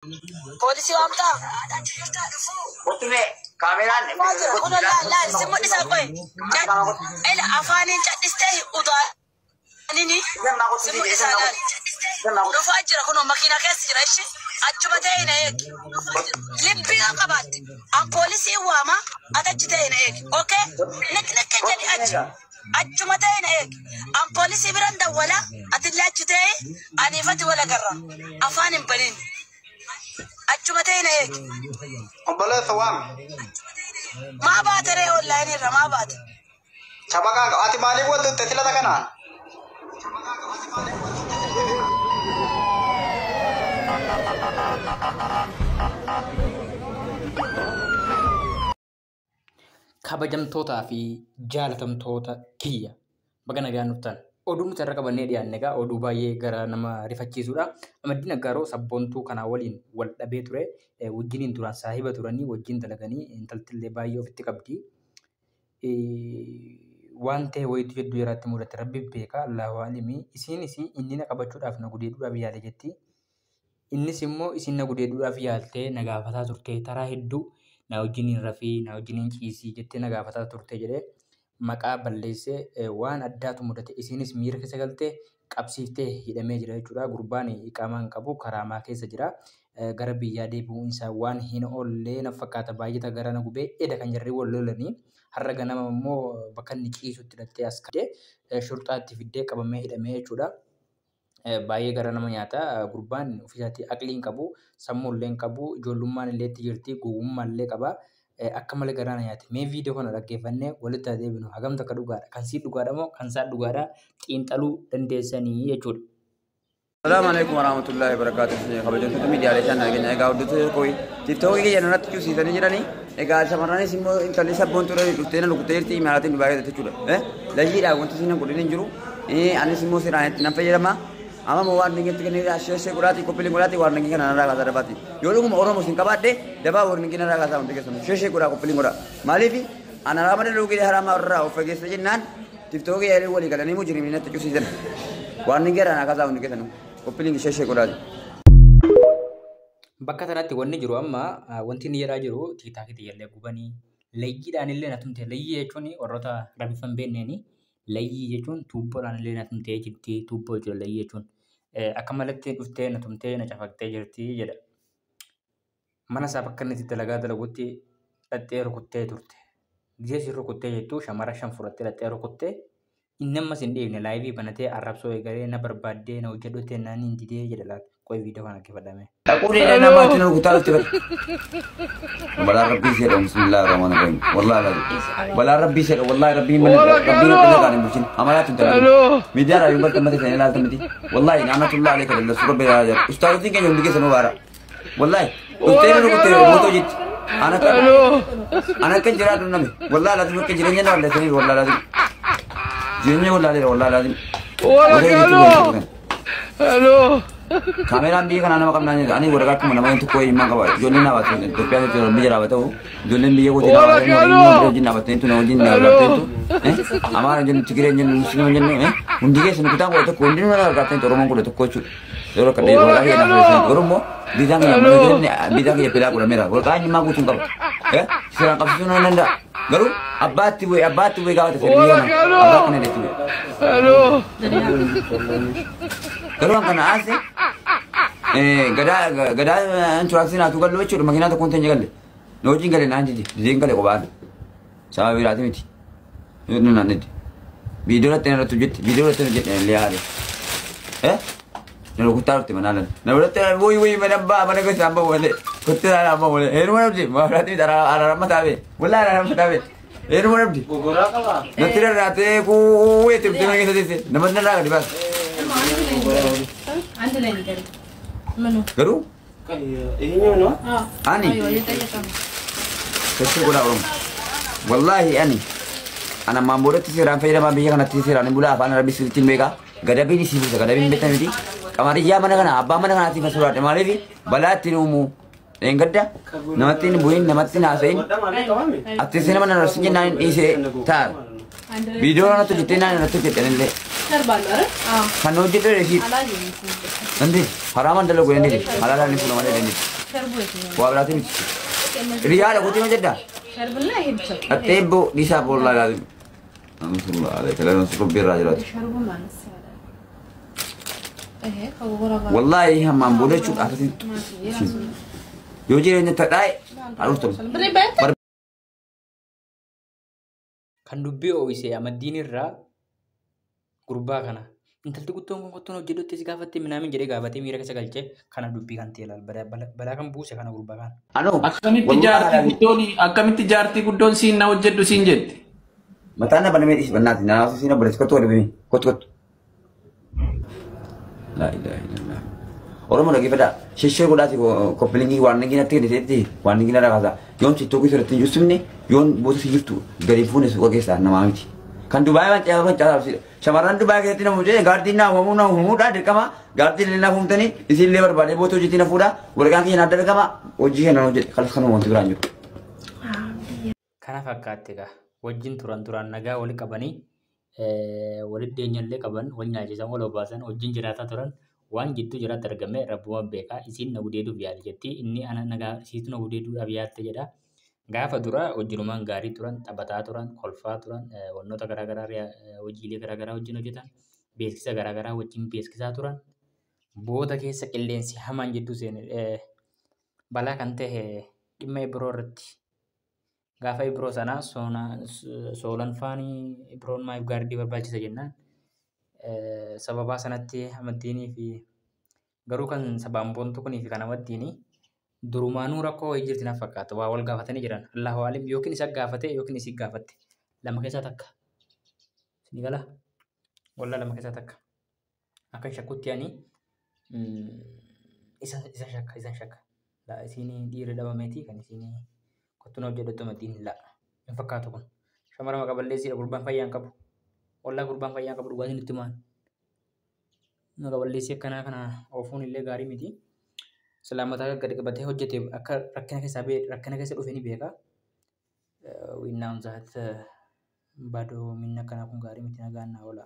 Polisi amta. Otume kameraan Kun la simu disa koy. Ela afanin chadiste uda. Nini? Simu disa la. Rufa ajira kuno makina kesi jira ishi. Achuma tayina ek. Libbi qabat. Am polisi wama atachite ina ek. Okay? Nek jadi ajira. Achuma tayina ek. Am polisi biranda wala atillachite ani fati wala garra. Afanin balin. Achuma tayina ek. Ombala thawam. Ma baatare online irra ma baat. Chabaka ati mali bo tetila takana. Kabajamtootaa fi jaalatamtoota kiyya baga nagaan nuttan oduun sarara qabannee dhiyaanne egaa oduu baay'ee gara nama rifachiisudha. Amaddii Naggaaroo sabboontuu kanaa waliin wal dhabee ture wajjiniin duraan saahiba turanii wajjin dalaganii intaltillee baay'ee ofitti qabdi. Waan ta'e wayitu jedduu jiraatti mudate rabbi beeka Allahu alimii isiinis inni na qabachuudhaaf na gudeeduudhaaf yaale jetti. Innis immoo isin na gudeeduudhaaf yaaltee na gaafataa turte taraa hedduu na wajjiniin rafii na wajjiniin ciisii jettee na gaafataa turte jedhee maqaa balleessee waan addaatu mudate isiinis miira keessa galtee qabsiiftee hidhamee jira jechuudha. Gurbaan iqaamaa hin qabu karaamaa keessa jira. Gara biyyaa deebi'uun isaa waan hin oollee na fakkaata baay'ata gara na gubee eda kan jarri wal lolanii har'a ganama immoo bakka inni ciisutti hidhattee as qabdee shurxaatti fiddee qabamee hidhamee jechuudha. Baay'ee gara nama nyaata gurbaan ofiisaatti aqlii hin qabu sammuu illee hin qabu ijoollummaan illee itti jirti gowwummaa illee qaba akka malee gara nama nyaati. Mee viidiyoo kana dhaggeeffannee walitti deebinu hagamta akka dhugaadha kan sii dhugaadha moo kan isaa dhugaadha xiinxaluu dandeessanii jechuudha. السلام عليكم ورحمة الله وبركاته. خبرتكم تمي ديالي شان ناقين إيجا ودوتو كوي تيفتوكي كي جنرات تشوسي تاني جراني إيجا سمراني سيمو إنتالي سبون توري لوتينا لوكتير تي مالاتين دباية تتشودا لجي دا وانت سينا كودين جرو أنا سيمو سيراني تنافي جرما أما موارد نيجي تكني أشياء كوراتي كوبلي كوراتي وارد نيجي كنا نراغا ترباتي يولوكم أورو مسين كبادة دبا وارد نيجي نراغا تام تكسم أشياء كورا كوبلي كورا مالي أنا رامد لوكي ده هرام أورا وفجس جنان تيفتوكي يالي ولي كلاني مجرمين تشوسي تان وارد نيجي رانا كذا ونيجي تانو Koppiliin ishee godhaati. Bakka sanatti wanni jiru amma wanti inni jedhaa jiru tiiktaakii jallee gubanii layyiidhaan illee natumte layyii jechuun warroota rabiffan beekneeni layyii jechuun tuubboodhaan illee natumtee jirti tuubboo jechuudha layyii jechuun akka malatti dhuftee natumtee na cafaktee jirti jedha. Mana isaa bakka inni itti dalagaa dalagutti dhattee rukuttee turte. Gisee si rukuttee jettu shamara shan fudhattee dhattee rukuttee inni ammas hin deebine laayivii banatee arrabsoo eegalee na barbaaddee na hojjedhuttee naan hin didee jedha laata qoy viidiyoo kana kifadhame. Taquudee namaatti na rukutaa dhufte bari. Balaa rabbii seedha bismillaahi rahmaani rahiim. Wallaahi laati. Balaa rabbii seedha wallaahi rabbiin mana rabbiin dhaqee kan hin bulchin. Amalaatti hin taane. Miidiyaa raayuu bakka mata ta'e ilaalta miti. Wallaahi naamatullaa alayka dallasuu rabbi yaa jira. Ustaazotiin keenya hundi keessa nu baara. Wallaahi dhuftee na rukuttee mootoo jetti. Ana kan jiraatu nami. Wallaahi laati bakka jireenya na walleessanii wallaahi laati. Jireenya wallaahi laati. Hello. Kameraan biyya kana nama qabnaan ani waraqaa akkuma nama hin tokko himmaa qaba. Ijoolleen dhaabatu Itoophiyaa keessatti biyya dhaabatu ijoolleen biyya kooti dhaabatu wajjin dhaabatantu na wajjin dhaabatantu Amaara jennu Tigiree jennu Musliima jennu hundi keessa nukutaan kudha tokko hundi nama argatantu Oromoon kudha tokko jechuudha. Yeroo akka dheeroo laafee naaf Oromoo bitaan kiyya filaa kudha meera waraqaa himmaa guutuun qaba. Siraan qabsiisuu na danda'a. Garuu abbaatti bu'ee gaafate sirrii kana abbaa kana jechuudha. Garuu kana aase gadaa inturaksii naatu gallu jechuudha makiinaa tokkoon ta'e galle na wajjin galee naan jiji dizeen galee qophaan sababa biraati miti yoo naan jedhe viidiyoo irratti irratti hojjette viidiyoo irratti hojjette illee haadhe na rukuttaa dhufte manaa lan na biratti wuyi mana abbaa mana gosa abbaa wale kuttee dhaan abbaa wale heeruma dhabde maafiraatti miti araarama taa'e wallaa araarama taa'e heeruma dhabde natti rarraatee kuuwwee itti dhufte mana keessa teesse namatti narraa gadi baasa. Garu? Ini no? Ani. Saya gula orang. Wallahi ani. Anak mampu dah tisiran faida mampu yang nak tisiran ni bula apa nak habis siltin mereka. Gada bini sih bukan gada bini betul ni. Kamari jam mana kana? Abang mana kana tisi surat? Mari ni balatin umu. Enggak dah. Namatin buin, namatin asain. Atisnya mana rasanya nain isi tar. Video orang tu jitina orang tu jitina ni. Kan hojjetu deh sih. Nanti haraman dalam gue ini, halalan ini pulang ada ini. Wah berarti ini. Ria ada putih macam dah. Atebo di sapol lagi. Alhamdulillah, ada kalian masuk bir aja lah. Wallahi hamam boleh cut atas itu. Yoji ini tak ada. Harus terus. Kan dubbii ooyisee amaddiin irraa gurbaa kana intalti guttoon kun kottoon hojjedhutti si gaafatte minaamin jedhee gaafatee miira keessa galchee kana dubbii kan ta'e ilaal balaa kan buuse kana gurbaa kana. Anu. Akkamitti jaartii guddoon siin na hojjedhu siin jetti. Mataan apa namanya is benar tina sih na beres kotu ada begini kot. La ilaha illallah. Orang mana kita dah sisir gula sih kopelingi warna gini nanti di warna gini ada kata. Yon situ kita sudah tunjuk ni yon buat sih itu dari phone itu oke sah nama itu. Kan Dubai macam cara sih. Samaran Dubai kita tina mujhe gardi na humu dah dekama gardi lena humu tani isi lebar balik buat uji tina fuda. Berkan kita ada dekama uji kan uji kalau kan mau tuh lanjut. Kana fakkaatti egaa wajjin turan nagaa wali qabanii walitti dhiyeenyallee qaban wal nyaachisan wal obaasan wajjin jiraataa turan waan jidduu jiraatti argame rabbuma beekaa isiin na gudeeduuf yaali jetti inni ana nagaa isiitu na gudeeduudhaaf yaalte jedha. Gaafa dura wajjinumaan gaarii turan taphataa turan kolfaa turan wannoota garaagaraa hojiilee garaagaraa wajjin hojjetan beeksisa garaagaraa wajjin beeksisaa turan booda keessa qilleensi hamaan jidduu seene balaa kan ta'e dhimma biroo irratti. Gaafa Ibroo sana soolan faanii Ibroon maaf gaardii barbaachisa jennaan sababaa sanatti amaddiinii fi garuu kan sabaan boontu kunii fi kan amaddiinii durumaanuu rakkoo wayii jirti naaf fakkaata waa wal gaafatanii jiran Allahu alim yookiin isa gaafate yookiin isii gaafatte lama keessaa takka ni gala walla lama keessaa takka akka shakkutti ani isa shakka isiin dhiirri dhabameetii kan isiin Kottu hojjedhu matiin la hin fakkaatu kun shamara maqaa balleessiidha gurbaan fayyaa hin qabu wallaa gurbaan fayyaa hin qabu dhugaatiin itti maan maqaa balleessii akkanaa kana oofuun illee gaarii miti salaamataa gadi qabatee hojjete akka rakkina keessa dhufe ni beeka winnaan zaat badoo minna akkanaa kun gaarii miti nagaan naa oola.